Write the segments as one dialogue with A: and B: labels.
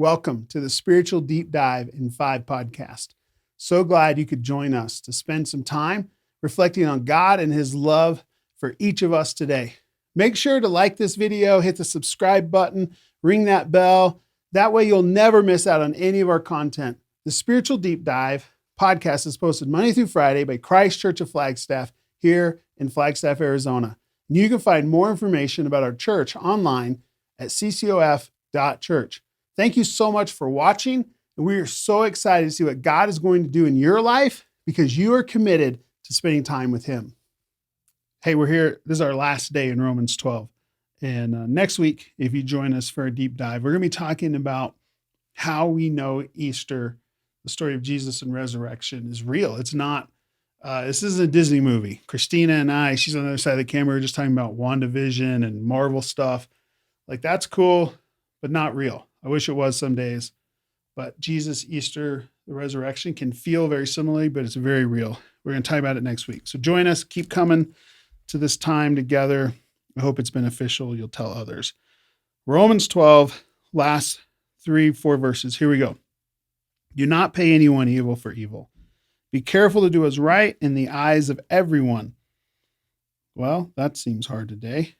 A: Welcome to the Spiritual Deep Dive in 5 podcast. So glad you could join us to spend some time reflecting on God and His love for each of us today. Make sure to like this video, hit the subscribe button, ring that bell. That way you'll never miss out on any of our content. The Spiritual Deep Dive podcast is posted Monday through Friday by Christ Church of Flagstaff here in Flagstaff, Arizona. And you can find more information about our church online at ccof.church. Thank you so much for watching, and we are so excited to see what God is going to do in your life because you are committed to spending time with Him. Hey, we're here. This is our last day in Romans 12. And next week, if you join us for a deep dive, we're going to be talking about how we know Easter, the story of Jesus and resurrection, is real. It's not, this isn't a Disney movie. Christina and I, she's on the other side of the camera, we're just talking about WandaVision and Marvel stuff. Like, that's cool, but not real. I wish it was some days, but Jesus, Easter, the resurrection can feel very similarly, but it's very real. We're going to talk about it next week. So join us, keep coming to this time together. I hope it's beneficial. You'll tell others. Romans 12, last 3-4 verses. Here we go. Do not pay anyone evil for evil. Be careful to do what's right in the eyes of everyone. Well, that seems hard today.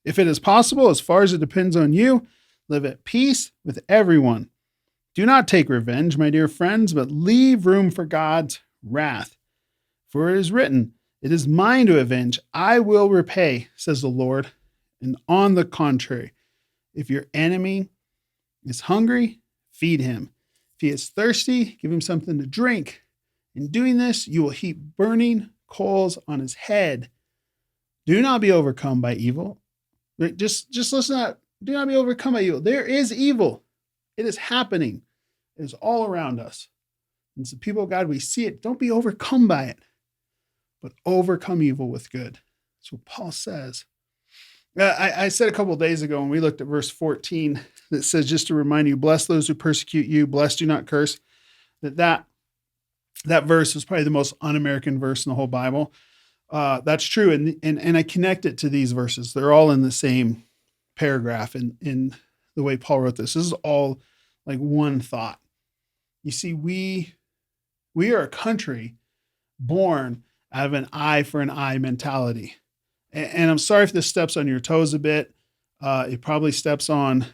A: If it is possible, as far as it depends on you, live at peace with everyone. Do not take revenge, my dear friends, but leave room for God's wrath. For it is written, "It is mine to avenge. I will repay," says the Lord. And on the contrary, if your enemy is hungry, feed him. If he is thirsty, give him something to drink. In doing this, you will heap burning coals on his head. Do not be overcome by evil. Just listen to that. Do not be overcome by evil. There is evil. It is happening. It is all around us. And so, people of God, we see it. Don't be overcome by it, but overcome evil with good. That's what Paul says. I said a couple of days ago when we looked at verse 14 that says, just to remind you, bless those who persecute you, bless, do not curse. That verse is probably the most un-American verse in the whole Bible. That's true. And I connect it to these verses. They're all in the same paragraph in the way Paul wrote this. This is all like one thought. You see, we are a country born out of an eye for an eye mentality. And I'm sorry if this steps on your toes a bit. It probably steps on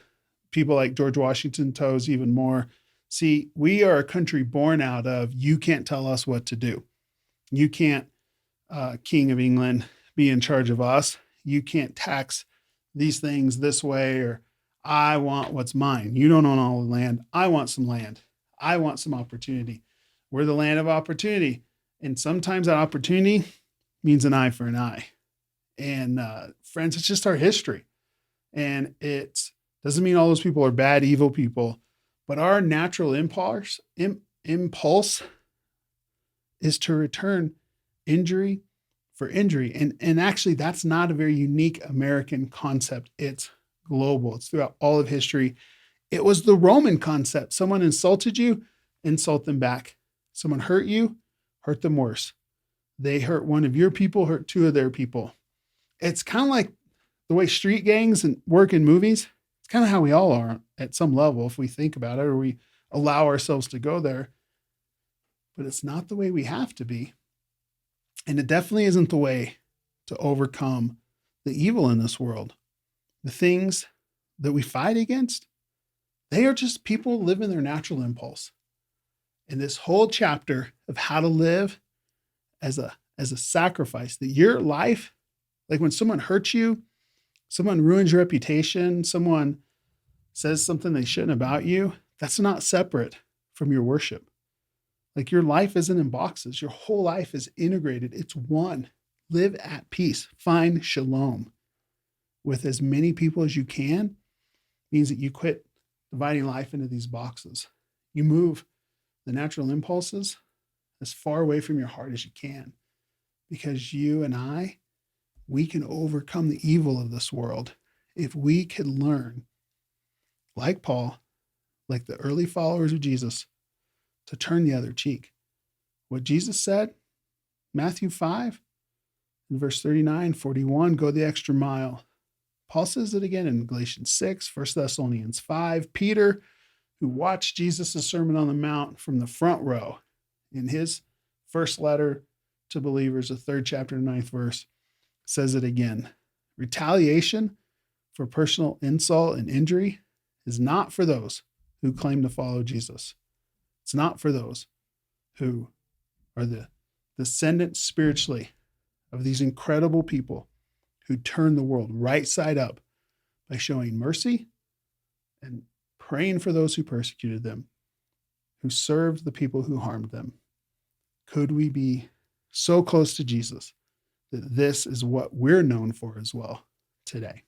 A: people like George Washington's toes even more. See, we are a country born out of, you can't tell us what to do. You can't, King of England, be in charge of us. You can't tax these things this way, or I want what's mine. You don't own all the land. I want some land. I want some opportunity. We're the land of opportunity. And sometimes that opportunity means an eye for an eye. And friends, it's just our history. And it doesn't mean all those people are bad, evil people, but our natural impulse is to return injury for injury. And actually, that's not a very unique American concept. It's global. It's throughout all of history. It was the Roman concept. Someone insulted you, insult them back. Someone hurt you, hurt them worse. They hurt one of your people, hurt two of their people. It's kind of like the way street gangs work in movies. It's kind of how we all are at some level, if we think about it, or we allow ourselves to go there. But it's not the way we have to be. And it definitely isn't the way to overcome the evil in this world. The things that we fight against, they are just people living their natural impulse. And this whole chapter of how to live as a sacrifice, that your life, like when someone hurts you, someone ruins your reputation, someone says something they shouldn't about you, that's not separate from your worship. Like, your life isn't in boxes. Your whole life is integrated. It's one. Live at peace. Find shalom with as many people as you can. Means that you quit dividing life into these boxes. You move the natural impulses as far away from your heart as you can, because you and I, we can overcome the evil of this world if we can learn, like Paul, like the early followers of Jesus, to turn the other cheek. What Jesus said, Matthew 5, in verse 39, 41, go the extra mile. Paul says it again in Galatians 6, 1 Thessalonians 5. Peter who watched Jesus' Sermon on the Mount from the front row in his first letter to believers, the 3rd chapter, 9th verse, says it again. Retaliation for personal insult and injury is not for those who claim to follow Jesus. It's not for those who are the descendants spiritually of these incredible people who turned the world right side up by showing mercy and praying for those who persecuted them, who served the people who harmed them. Could we be so close to Jesus that this is what we're known for as well today?